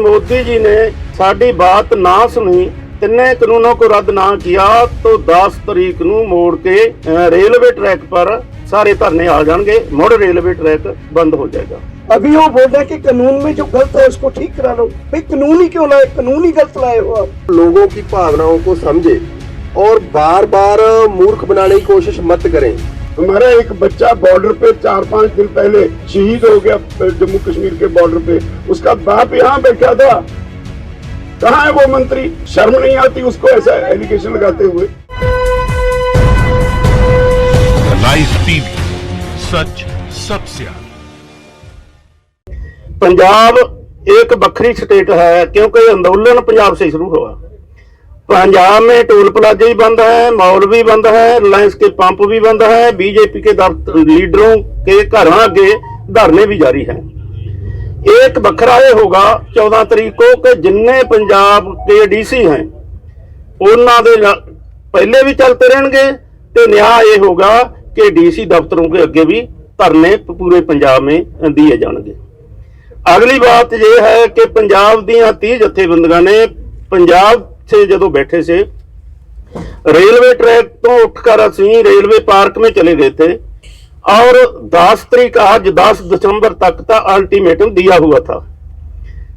मोदी जी ने साड़ी बात ना सुनी, तिन्ने कानूनों को रद्द ना किया तो 10 तारीख को मोड़ के रेलवे ट्रैक पर सारे धरने आ जाएंगे, मुड़ रेलवे ट्रैक बंद हो जाएगा। अभी वो बोल रहे हैं कि कानून में जो गलत है उसको ठीक करा लो। भाई कानून ही क्यों लाए, कानून ही गलत लाए हो आप। लोगों की भावनाओं को समझे और बार बार मूर्ख बनाने की कोशिश मत करें। हमारा एक बच्चा बॉर्डर पे 4-5 दिन पहले शहीद हो गया जम्मू कश्मीर के बॉर्डर पे, उसका बाप यहाँ बैठा था। कहाँ है वो मंत्री? शर्म नहीं आती उसको ऐसा एलिगेशन लगाते हुए। लाइव टीवी, सच सबसे आगे। पंजाब एक बखरी स्टेट है क्योंकि आंदोलन पंजाब से शुरू हुआ। पंजाब में टोल प्लाजा भी बंद है, मॉल भी बंद है, रिलायंस के पंप भी बंद है, बीजेपी के लीडरों के घरों आगे धरने भी जारी हैं। एक बखरा ये होगा 14 तारीख को कि जिन्ने पंजाब के डीसी हैं उन्होंने पहले भी चलते रहेंगे तो न्याय ये होगा कि डीसी दफ्तरों के अगे भी धरने पूरे पंजाब में दिए जाएंगे। अगली बात यह है कि पंजाब दी 30 जथेबंदियां ने पंजाब से जदों बैठे से रेलवे ट्रैक तो उठकर असीं रेलवे पार्क में चले गए थे और 10 तारीख आज 10 दिसंबर तक का अल्टीमेटम दिया हुआ था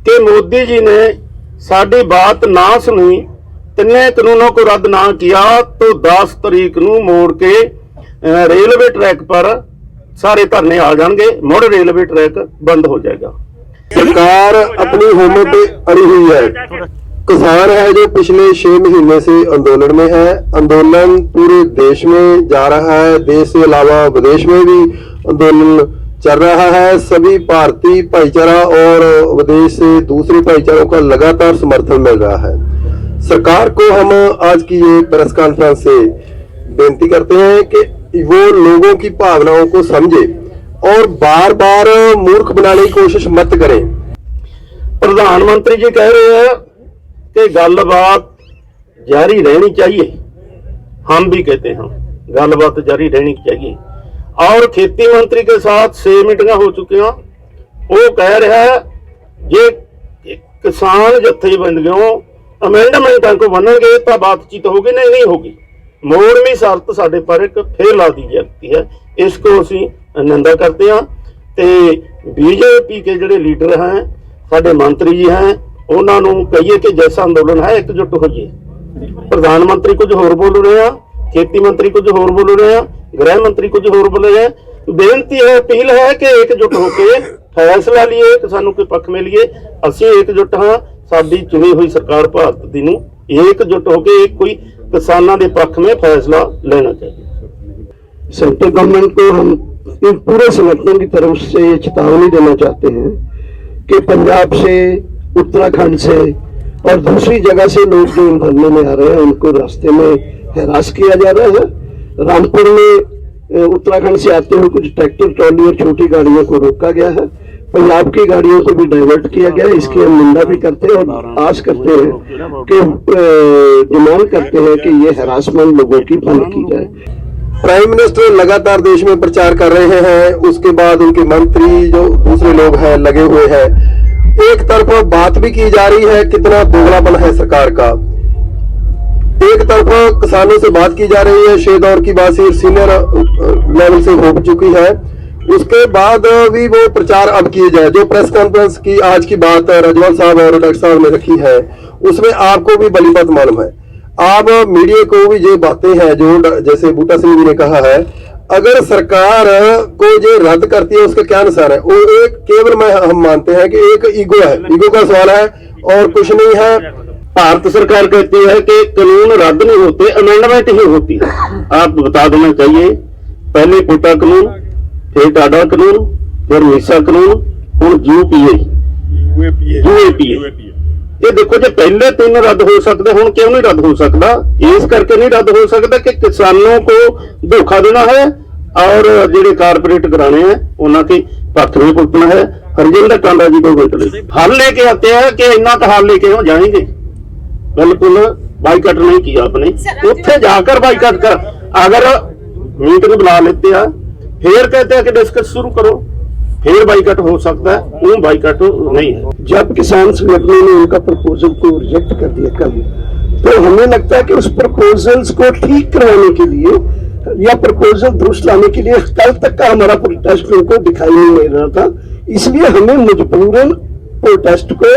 कि मोदी जी ने साड़ी बात ना सुनी, तिन्ने कानूनों को रद्द ना किया तो 10 तारीख को मोड़ के रेलवे ट्रैक पर सारे धरने आ जाएंगे, मुड़ रेलवे ट्रैक बंद हो जाएगा। सरकार अपनी होमत पे अड़ी हुई है। किसान है जो पिछले 6 महीने से आंदोलन में है। आंदोलन पूरे देश में जा रहा है, देश से अलावा विदेश में भी आंदोलन चल रहा है। सभी भारतीय भाईचारा और विदेश से दूसरे भाईचारों का लगातार समर्थन मिल रहा है। सरकार को हम आज की ये प्रेस कॉन्फ्रेंस से बेनती करते हैं कि वो लोगों की भावनाओं को समझे और बार बार मूर्ख बनाने की कोशिश मत करें। प्रधानमंत्री जी कह रहे हैं कि गलबात जारी रहनी चाहिए, हम भी कहते हैं गलबात जारी रहनी चाहिए। और खेती मंत्री के साथ 6 मीटिंगां हो चुकी हैं। वो कह रहा है जे किसान जथेबंदियों अमेंडमेंटां को बनणगे तो बातचीत होगी, नहीं होगी। मोड़वी शर्त साडे पर एक फिर ला दी जाती है, इसको असीं निंदा करते हैं। तो बीजेपी के ਜਿਹੜੇ लीडर हैं, साडे मंत्री जी हैं, उन्होंने कहिए कि जैसा अंदोलन है एकजुट होइए। प्रधानमंत्री कुछ होर बोल रहे हैं, खेती मंत्री कुछ होर बोल रहे हैं, गृह मंत्री कुछ होर बोल रहे हैं। बेनती है, अपील है कि एकजुट होकर फैसला लिए, किसानों के पक्ष में लिए। असीं एकजुट हाँ, साडी चुनी हुई सरकार भारत दी नूं एकजुट होकर एक कोई किसानों के पक्ष में फैसला लेना चाहिए। सेंट्रल गवर्नमेंट को हम पूरे संगठन की तरफ से ये चेतावनी देना चाहते हैं कि पंजाब से, उत्तराखंड से और दूसरी जगह से लोग जो धरने में आ रहे हैं उनको रास्ते में हरास किया जा रहा है। रामपुर में उत्तराखंड से आते हुए कुछ ट्रैक्टर ट्रॉली और छोटी गाड़ियों को रोका गया है, पंजाब की गाड़ियों को भी डाइवर्ट किया गया है। इसकी हम निंदा भी करते हैं और आस करते हैं कि डिमांड करते हैं कि ये हरासमेंट लोगों की बंद की जाए। प्राइम मिनिस्टर लगातार देश में प्रचार कर रहे हैं, उसके बाद उनके मंत्री जो दूसरे लोग हैं लगे हुए हैं। एक तरफ बात भी की जा रही है कितना दोगलापन है सरकार का, एक तरफ किसानों से बात की जा रही है, शेद और की बात सीनियर लेवल से हो चुकी है। उसके बाद भी वो प्रचार अब किए जाए। जो प्रेस कॉन्फ्रेंस की आज की बात रजवाल साहब और डॉक्टर साहब ने रखी है उसमें आपको भी भलीभांत मालूम है। आप मीडिया को भी ये बातें हैं जो जैसे बूटा सिंह जी ने कहा है, अगर सरकार को जो रद्द करती है उसका क्या नुकसान है? वो एक केवल हम मानते हैं कि एक ईगो है, ईगो का सवाल है और कुछ नहीं है। भारत सरकार कहती है कि कानून रद्द नहीं होते, अमेंडमेंट ही होती है। आप बता देना चाहिए, पहले कोटा कानून, फिर टाडा कानून, फिर मीसा कानून, हुण यूएपीए। ये देखो जो पहले 3 रद्द हो सकते, हुण क्यों नहीं रद्द हो सकता? इस करके नहीं रद्द हो सकता कि किसानों को धोखा देना है और ਜਿਹੜੇ कारपोरेट घराने हैं उन्होंने पक्ष में भुगतना है। हरजिंदर टांडा जी को हल लेके आते हैं कि इन्ना तो हल लेके हो जाएंगे। बिल्कुल बाइकआउट नहीं किया आपने, उत्थे जाकर बाइकआउट कर। अगर मीटिंग बुला लेते हैं फिर कहते हैं कि डिस्कस शुरू करो, फिर बाइकआउट हो सकता है, वो बाइकआउट नहीं है। जब किसान संगठनों ने उनका प्रपोजल को रिजेक्ट कर दिया कल, तो हमें लगता है कि उस प्रपोजल्स को ठीक करवाने के लिए या प्रपोजल दुरुस्त लाने के लिए कल तक का हमारा प्रोटेस्ट उनको दिखाई नहीं दे रहा था, इसलिए हमें मजबूरन प्रोटेस्ट को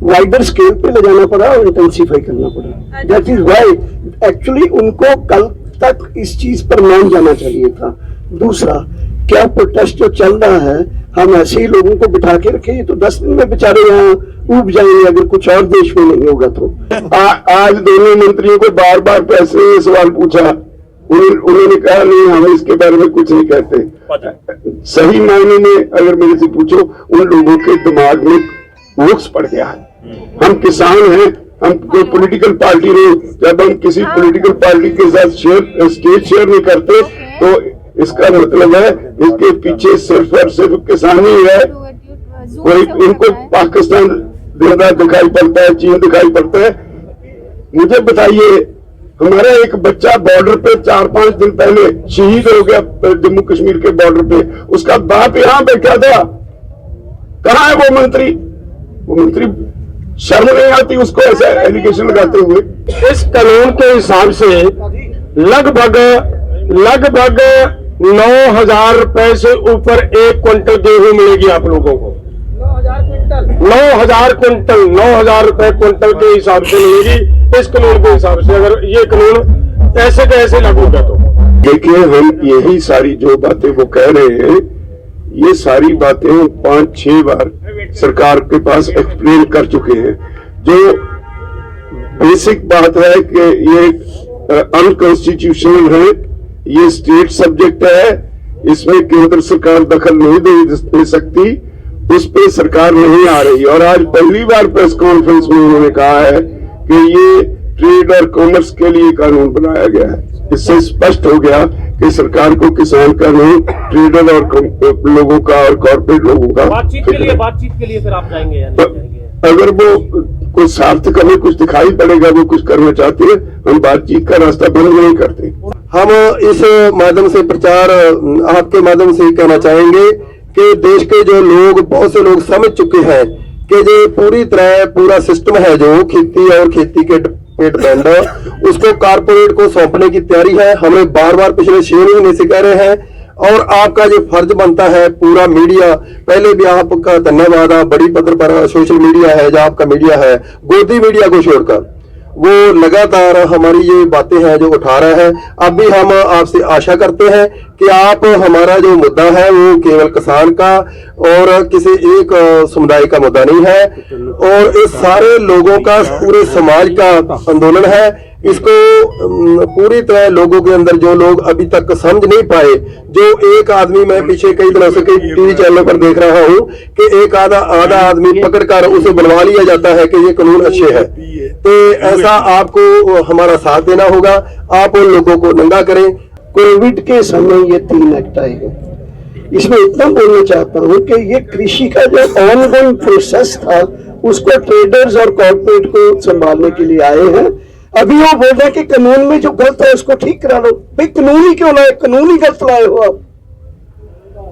वाइडर स्केल पे ले जाना पड़ा और इंटेंसिफाई करना पड़ा। दैट इज व्हाई एक्चुअली उनको कल तक इस चीज पर मान जाना चाहिए था। दूसरा, क्या प्रोटेस्ट जो चल रहा है हम ऐसे ही लोगों को बिठा के रखे, तो 10 दिन में बेचारे यहाँ उब जाएंगे अगर कुछ और देश में नहीं होगा तो। आज दोनों मंत्रियों को बार बार प्रेस ने ये सवाल पूछा, उन्होंने कहा नहीं हम इसके बारे में कुछ नहीं कहते। सही मायने में अगर मेरे से पूछो, उन लोगों के दिमाग में वोक्स पड़ गया है। हम किसान हैं, हम कोई पॉलिटिकल पार्टी नहीं। जब हम किसी पॉलिटिकल पार्टी के साथ स्टेज शेयर नहीं करते तो इसका मतलब है इसके पीछे सिर्फ और सिर्फ किसानी है। कोई इनको पाकिस्तान जिंदा दिखाई पड़ता है, चीन दिखाई पड़ता है। मुझे बताइए, हमारा एक बच्चा बॉर्डर पे 4-5 दिन पहले शहीद हो गया जम्मू कश्मीर के बॉर्डर पे, उसका बाप यहाँ बैठा था। कहाँ है वो मंत्री? वो मंत्री शर्म नहीं आती उसको ऐसा एलिगेशन लगाते हुए? इस कानून के हिसाब से लगभग 9,000 रुपए से ऊपर 1 क्विंटल गेहूं मिलेगी आप लोगों को। 9,000 क्विंटल, 9,000 रुपए क्विंटल के हिसाब से मिलेगी इस कानून के हिसाब से, अगर ये कानून ऐसे के ऐसे लागू होगा तो। देखिए, हम यही सारी जो बातें वो कह रहे हैं, ये सारी बातें 5-6 बार सरकार के पास एक्सप्लेन कर चुके हैं। जो बेसिक बात है कि ये अनकॉन्स्टिट्यूशनल है, ये स्टेट सब्जेक्ट है, इसमें केंद्र सरकार दखल नहीं दे सकती, उस पर सरकार नहीं आ रही। और आज पहली बार प्रेस कॉन्फ्रेंस में उन्होंने कहा है कि ये ट्रेड और कॉमर्स के लिए कानून बनाया गया है। इससे स्पष्ट हो गया कि सरकार को किसान का नहीं, ट्रेडर और लोगों का और कॉर्पोरेट लोगों का बातचीत के लिए फिर आप जाएंगे या नहीं जाएंगे? अगर वो कुछ सार्थक हमें कुछ दिखाई पड़ेगा, वो कुछ करना चाहते हैं, हम बातचीत का रास्ता बंद नहीं करते। हम इस माध्यम से प्रचार आपके माध्यम से कहना चाहेंगे कि देश के जो लोग, बहुत से लोग समझ चुके हैं कि जो पूरी तरह पूरा सिस्टम है जो खेती और खेती के पे डिपेंड, उसको कारपोरेट को सौंपने की तैयारी है। हमें बार बार पिछले 6 महीने से कह रहे हैं, और आपका जो फर्ज बनता है पूरा मीडिया, पहले भी आपका धन्यवाद, आप बड़ी पत्र पर सोशल मीडिया है जो आपका मीडिया है, गोदी मीडिया को छोड़कर वो लगातार हमारी ये बातें हैं जो उठा रहा है। अब भी हम आपसे आशा करते हैं कि आप हमारा जो मुद्दा है वो केवल किसान का और किसी एक समुदाय का मुद्दा नहीं है, और इस सारे लोगों का, पूरे समाज का आंदोलन है। इसको पूरी तरह लोगों के अंदर, जो लोग अभी तक समझ नहीं पाए, जो एक आदमी, मैं पीछे कई दिनों से कई टीवी चैनलों पर देख रहा हूं कि एक आधा आदमी पकड़कर उसे बनवा लिया जाता है कि ये कानून अच्छे है। तो ऐसा आपको हमारा साथ देना होगा, आप उन लोगों को नंगा करें। कोविड के समय ये 3 एक्ट आए हैं। इसमें इतना बोलना चाहता हूँ कि ये कृषि का जो ऑनगोइंग प्रोसेस था उसको ट्रेडर्स और कॉर्पोरेट को संभालने के लिए आए हैं। अभी वो बोल रहे हैं कि कानून में जो गलत है उसको ठीक करा लो। भाई कानून ही क्यों लाए? कानून ही गलत लाए हो आप।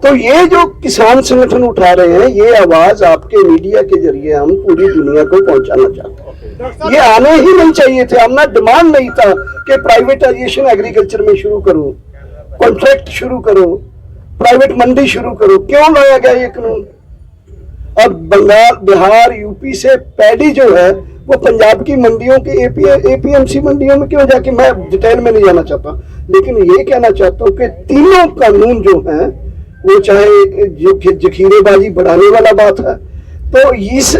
तो ये जो किसान संगठन उठा रहे हैं, ये आवाज आपके मीडिया के जरिए हम पूरी दुनिया को पहुंचाना चाहते हैं। ये आने ही नहीं चाहिए थे। हमने डिमांड नहीं था कि प्राइवेटाइजेशन एग्रीकल्चर में शुरू करो, कॉन्ट्रैक्ट शुरू करो, प्राइवेट मंडी शुरू करो। क्यों लाया गया ये कानून? अब बंगाल, बिहार, यूपी से पैडी जो है वो पंजाब की मंडियों के एपीएमसी मंडियों में क्यों जाके, मैं डिटेल में नहीं जाना चाहता, लेकिन ये कहना चाहता हूँ कि तीनों कानून जो हैं वो चाहे जो जखीरेबाजी बढ़ाने वाला बात है, तो इस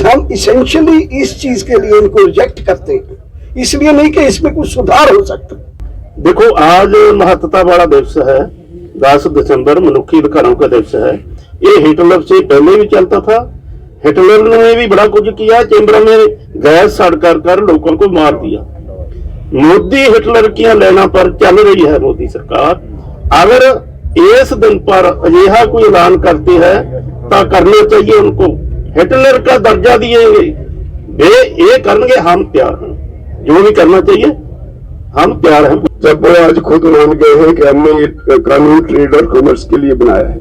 हम इसेंशियली इस चीज के लिए इनको रिजेक्ट करते हैं, इसलिए नहीं कि इसमें कुछ सुधार हो सकता। देखो, आज महत्ता वाला दिवस है, 10 दिसंबर मनुष्य अधिकारों का दिवस है। ये हिटलर से पहले भी चलता था। हिटलर ने भी बड़ा कुछ किया, चैम्बर में गैस सड़ कर लोगों को मार दिया। मोदी हिटलर की लेना पर चल रही है मोदी सरकार। अगर इस दिन पर अजिहा कोई ऐलान करती है तो करना चाहिए उनको, हिटलर का दर्जा दिएंगे, वे ये करेंगे, हम तैयार हैं, जो भी करना चाहिए हम तैयार हैं। जब वो आज खुद मान गए हैं कि हमने ये कानून ट्रेड और कॉमर्स के लिए बनाया है,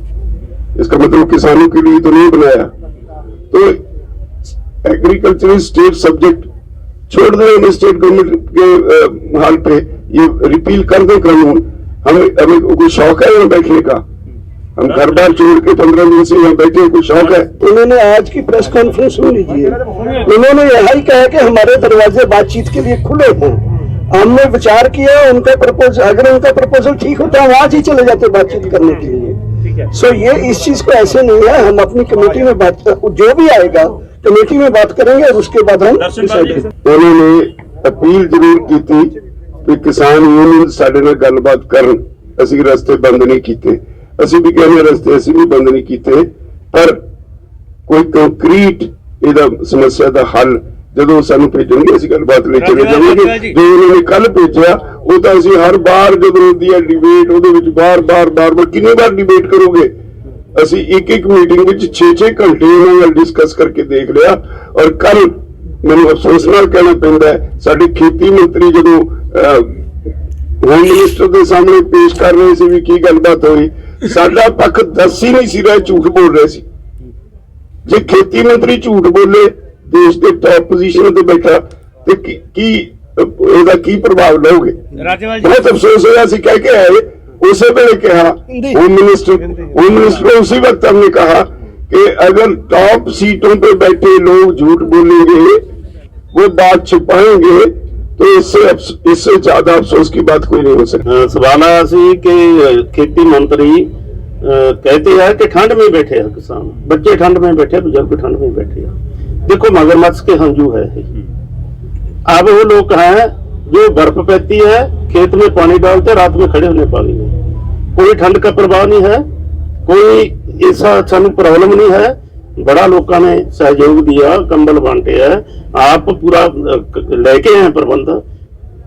इसका मतलब किसानों के लिए तो नहीं बनाया। तो एग्रीकल्चर स्टेट सब्जेक्ट छोड़ दें स्टेट गवर्नमेंट के हाल पे, ये रिपील कर दें कानून। हमें कोई शौक है यहाँ बैठने का? हम घर बार छोड़ के 15 दिन से यहाँ बैठे, कोई शौक है? उन्होंने आज की प्रेस कॉन्फ्रेंस सुन लीजिए, उन्होंने यही कहा कि हमारे दरवाजे बातचीत के लिए खुले हैं। हमने विचार किया, उनका प्रपोजल, अगर उनका प्रपोजल ठीक होता है आज ही चले जाते बातचीत करने के लिए। सो ये इस चीज को ऐसे नहीं है, हम अपनी कमेटी में बात कर, जो भी आएगा कमेटी में बात करेंगे और उसके बाद हम डिसाइड करेंगे। उन्होंने अपील जरूर की थी कि किसान यूनियन साडे नाल गलबात करन, ਅਸੀਂ रस्ते बंद नहीं कीते, ਅਸੀਂ भी कहने रस्ते ਅਸੀਂ भी बंद नहीं कीते, पर कोई कंक्रीट ਇਹਦਾ समस्या ਦਾ हल ਜਦੋਂ ਸਾਨੂੰ ਭੇਜਣਗੇ ਅਸੀਂ ਗੱਲਬਾਤ ਲੈ ਚਲੇ ਜਾਵਾਂਗੇ। ਜੋ उन्होंने कल भेजा ਉਹ ਤਾਂ ਅਸੀਂ हर बार ਜਦੋਂ ਹੁੰਦੀ ਹੈ डिबेट ਉਹਦੇ ਵਿੱਚ ਬਾਰ-ਬਾਰ ਕਿੰਨੀ ਵਾਰ डिबेट ਕਰੋਗੇ? ਅਸੀਂ ਇੱਕ ਮੀਟਿੰਗ ਵਿੱਚ 6-6 ਘੰਟੇ ਉਹਨਾਂ ਨਾਲ ਡਿਸਕਸ ਕਰਕੇ ਦੇਖ ਲਿਆ। ਔਰ ਕੱਲ ਮੈਨੂੰ ਅਫਸੋਸ ਨਾਲ ਕਹਿਣਾ ਪੈਂਦਾ ਹੈ, ਸਾਡੇ ਖੇਤੀ ਮੰਤਰੀ ਜਦੋਂ ਹੋਮ ਮਿਨਿਸਟਰ ਦੇ ਸਾਹਮਣੇ ਪੇਸ਼ ਕਰ ਰਹੇ ਸੀ ਵੀ ਕੀ ਗੱਲਬਾਤ ਹੋਈ, ਸਾਡਾ ਪੱਖ ਦੱਸ ਹੀ ਨਹੀਂ ਸੀ ਰਿਹਾ, ਝੂਠ ਬੋਲ ਰਹੇ ਸੀ। ਜੇ ਖੇਤੀ ਮੰਤਰੀ ਝੂਠ ਬੋਲੇ, ਦੇਸ਼ ਦੇ ਟੌਪ ਪੋਜੀਸ਼ਨ ਤੇ ਬੈਠਾ, ਤੇ ਕੀ ਇਹਦਾ ਕੀ ਪ੍ਰਭਾਵ ਲਓਗੇ? ਬਹੁਤ ਅਫਸੋਸ ਹੋਇਆ। ਅਸੀਂ ਕਹਿ ਕੇ ਆਏ उसे वेले कहा होम मिनिस्टर उसी वक्त हमने कहा कि अगर टॉप सीटों पे बैठे लोग झूठ बोलेंगे, वो बात छुपाएंगे, तो इससे ज्यादा अफसोस की बात कोई नहीं हो सकती। सवाल आया सी कि खेती मंत्री कहते हैं कि ठंड में बैठे हैं किसान, बच्चे ठंड में बैठे, बुजुर्ग ठंड में बैठे हैं। देखो मगरमच्छ के हंजू है। अब वो लोग हैं जो बर्फ पैती है, खेत में पानी डालते, रात में खड़े होने पानी में, कोई ठंड का प्रभाव नहीं है, कोई ऐसा सानू प्रॉब्लम नहीं है। बड़ा लोगों ने सहयोग दिया, कंबल बांटे है, आप पूरा लेके हैं प्रबंध,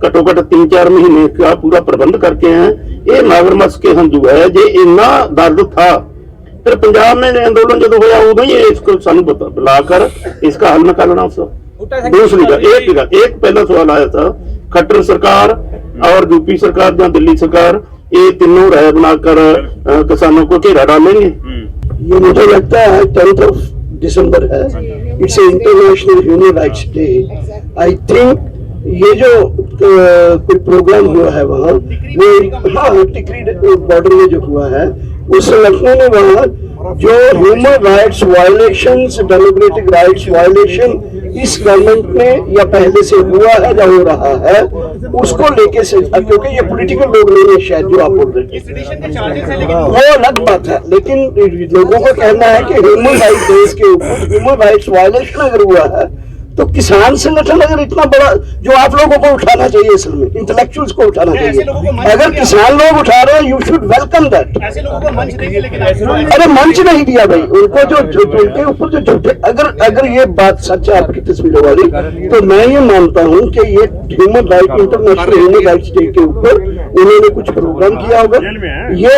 घटो घट 3-4 महीने का पूरा प्रबंध करके हैं। ये मगरमच्छ के हंजू है। जे इन्ना दर्द था, फिर पंजाब में आंदोलन जो होया उदों ही इसको सानू बुलाकर इसका हल निकालना। दूसरी का एक पहला सवाल आया था, खट्टर सरकार और यूपी सरकार या दिल्ली सरकार, ये तीनों राय बनाकर किसानों को घेरा डालेंगे। ये मुझे लगता है 10 दिसंबर है, it's international human rights day. I think ये जो कोई प्रोग्राम हुआ है वहाँ, वो हाँ टिकरी बॉर्डर में जो हुआ है, उस संगठनों ने वहाँ जो human rights violations, democratic rights violation इस गवर्नमेंट में या पहले से हुआ है या हो रहा है, उसको लेके से, क्योंकि ये पॉलिटिकल लोग नहीं है शायद जो आप बोल रहे हैं, वो अलग बात है, लेकिन लोगों को कहना है कि ह्यूमन राइट्स देश के ऊपर ह्यूमन राइट्स वायलेशन अगर हुआ है, तो किसान संगठन अगर इतना बड़ा, जो आप लोगों को उठाना चाहिए, असल में इंटेलेक्चुअल्स को उठाना चाहिए, अगर किसान लोग उठा रहे हैं, यू शुड वेलकम दैट। अरे मंच नहीं दिया भाई उनको, जो उनके ऊपर जो झूठे, अगर ये बात सच है आपकी तस्वीरों वाली, तो मैं ये मानता हूँ कि ये human right, international human rights day के ऊपर उन्होंने कुछ प्रोग्राम किया होगा। ये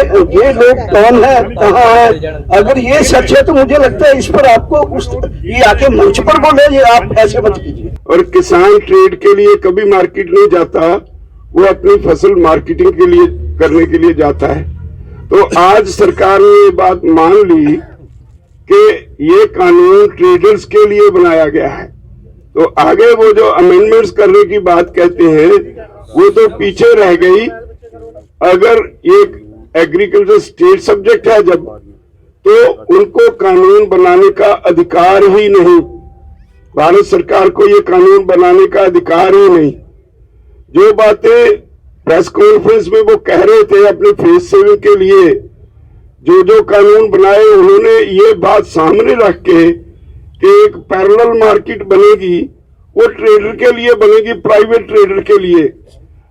लोग कौन है, कहाँ है, अगर ये सच है तो मुझे लगता है इस पर आपको ये आके मंच पर बोले, ये आप ऐसे मत कीजिए। और किसान ट्रेड के लिए कभी मार्केट नहीं जाता, वो अपनी फसल मार्केटिंग के लिए करने के लिए जाता है। तो आज सरकार ने ये बात मान ली कि ये कानून ट्रेडर्स के लिए बनाया गया है, तो आगे वो जो अमेंडमेंट्स करने की बात कहते हैं वो तो पीछे रह गई। अगर ये एग्रीकल्चर स्टेट सब्जेक्ट है जब, तो उनको कानून बनाने का अधिकार ही नहीं, भारत सरकार को ये कानून बनाने का अधिकार ही नहीं। जो बातें प्रेस कॉन्फ्रेंस में वो कह रहे थे अपने फेस सेविंग के लिए, जो कानून बनाए, उन्होंने ये बात सामने रख के कि एक पैरेलल मार्केट बनेगी, वो ट्रेडर के लिए बनेगी, प्राइवेट ट्रेडर के लिए।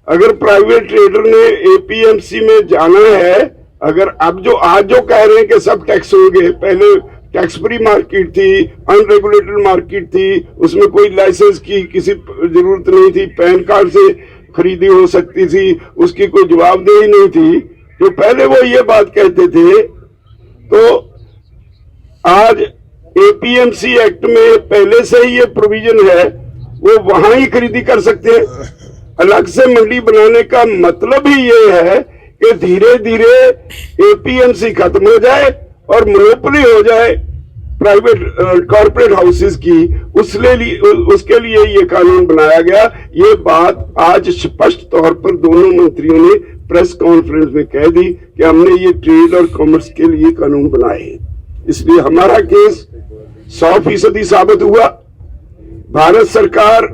अगर प्राइवेट ट्रेडर ने एपीएमसी में जाना है, अगर अब जो आज जो कह रहे हैं कि सब टैक्स होंगे, पहले टैक्स फ्री मार्केट थी, अनरेगुलेटेड मार्केट थी, उसमें कोई लाइसेंस की किसी जरूरत नहीं थी, पैन कार्ड से खरीदी हो सकती थी, उसकी कोई जवाबदेही नहीं थी, जो पहले वो ये बात कहते थे। तो आज एपीएमसी एक्ट में पहले से ही ये प्रोविजन है, वो वहां ही खरीदी कर सकते हैं। अलग से मंडी बनाने का मतलब ही ये है कि धीरे धीरे एपीएमसी खत्म हो जाए और मोनोपोली हो जाए प्राइवेट कॉर्पोरेट हाउसेस की, उसके लिए ये कानून बनाया गया। ये बात आज स्पष्ट तौर पर दोनों मंत्रियों ने प्रेस कॉन्फ्रेंस में कह दी कि हमने ये ट्रेड और कॉमर्स के लिए कानून बनाए हैं। इसलिए हमारा केस 100% साबित हुआ। भारत सरकार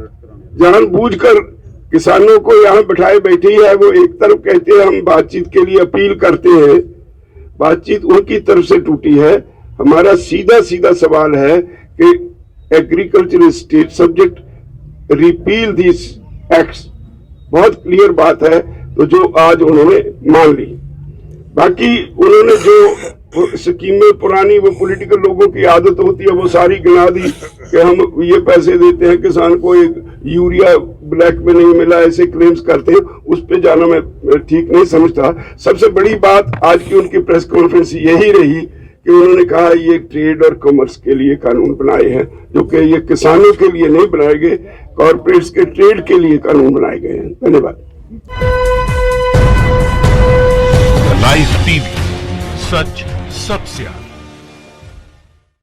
जानबूझकर किसानों को यहाँ बिठाए बैठी है। वो एक तरफ कहते हैं हम बातचीत के लिए अपील करते हैं, बातचीत उनकी तरफ से टूटी है। हमारा सीधा सीधा सवाल है कि agriculture state subject, repeal this acts, बहुत क्लियर बात है। तो जो आज उन्होंने मान ली, बाकी उन्होंने जो स्कीमें पुरानी, वो पॉलिटिकल लोगों की आदत होती है, वो सारी गिना दी कि हम ये पैसे देते हैं किसान को, एक यूरिया ब्लैक में नहीं मिला, ऐसे क्लेम्स करते हैं। उस पे जाना मैं ठीक नहीं समझता। सबसे बड़ी बात आज की उनकी प्रेस कॉन्फ्रेंस यही रही कि उन्होंने कहा ये ट्रेड और कॉमर्स के लिए कानून बनाए हैं, जो कि ये किसानों के लिए नहीं बनाए गए, कॉर्पोरेट्स के ट्रेड के लिए कानून बनाए गए हैं। धन्यवाद। लाइव टीवी, सच सबसे आगे।